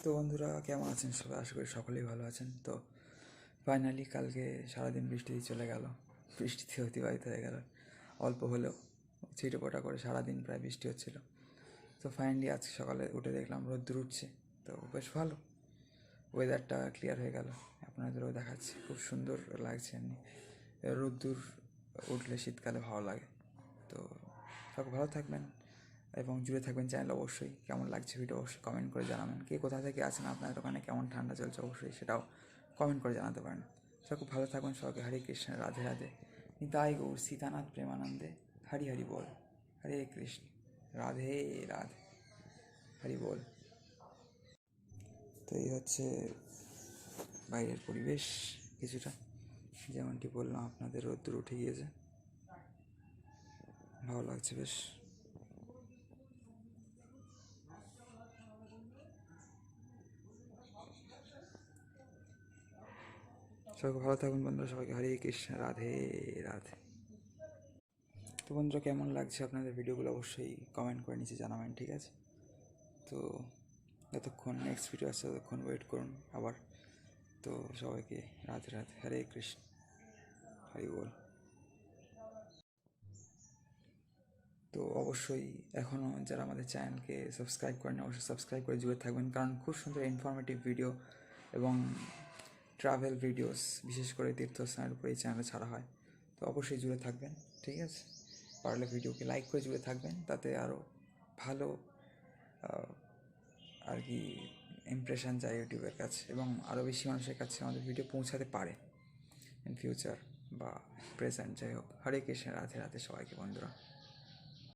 তো বন্ধুরা কেমন আছেন সবাই? আশা করি সকলেই ভালো আছেন। তো ফাইনালি কালকে সারাদিন বৃষ্টিতে চলে গেল, বৃষ্টিতে অতিবাহিত হয়ে গেল। অল্প হলেও ছিটেফোঁটা করে সারাদিন প্রায় বৃষ্টি হচ্ছিল। তো ফাইনালি আজকে সকালে উঠে দেখলাম রোদ্দুর উঠছে, তো বেশ ভালো, ওয়েদারটা ক্লিয়ার হয়ে গেল। আপনাদেরও দেখাচ্ছে, খুব সুন্দর লাগছে। এমনি রোদ্দুর উঠলে শীতকালে ভালো লাগে। তো সব ভালো থাকবেন এবং জুড়ে থাকবেন চ্যানেল। অবশ্যই কেমন লাগছে ভিডিও অবশ্যই কমেন্ট করে জানাবেন। কে কোথা থেকে আছেন, আপনাদের ওখানে কেমন ঠান্ডা চলছে অবশ্যই সেটাও কমেন্ট করে জানাতে পারেন। সব খুব ভালো থাকবেন। সবাইকে হরে কৃষ্ণ, রাধে রাধে, নিতাই গৌর সীতানাথ প্রেমানন্দে, হরি হরি বল, হরে কৃষ্ণ, রাধে রাধে, হরি বল। তো এই হচ্ছে বাইরের পরিবেশ কিছুটা, যেমনটি বললাম আপনাদের রোদ্দুর উঠে গিয়েছে, ভালো লাগছে বেশ। সবাই ভালো থাকুন বন্ধুরা, সবাইকে হরে কৃষ্ণ, রাধে রাধে। তো বন্ধুরা কেমন লাগছে আপনাদের ভিডিওগুলো অবশ্যই কমেন্ট করে নিচে জানাবেন, ঠিক আছে? তো যতক্ষণ নেক্সট ভিডিও আসছে ততক্ষণ ওয়েট করুন আবার। তো সবাইকে রাধে রাধে, হরে কৃষ্ণ, হরি বল। তো অবশ্যই এখনও যারা আমাদের চ্যানেলকে সাবস্ক্রাইব করেন অবশ্যই সাবস্ক্রাইব করে জুড়ে থাকবেন, কারণ খুব সুন্দর ইনফরমেটিভ ভিডিও এবং ট্রাভেল ভিডিওস বিশেষ করে তীর্থস্থানের উপরে এই চ্যানেলে ছাড়া হয়। তো অবশ্যই জুড়ে থাকবেন, ঠিক আছে? পারলে ভিডিওকে লাইক করে জুড়ে থাকবেন, তাতে আরও ভালো আর কি ইমপ্রেশন যায় ইউটিউবের কাছে এবং আরও বেশি মানুষের কাছে আমাদের ভিডিও পৌঁছাতে পারে ইন ফিউচার বা প্রেজেন্ট, যাই হোক। হরে কৃষ্ণ, রাধে রাধে সবাইকে বন্ধুরা।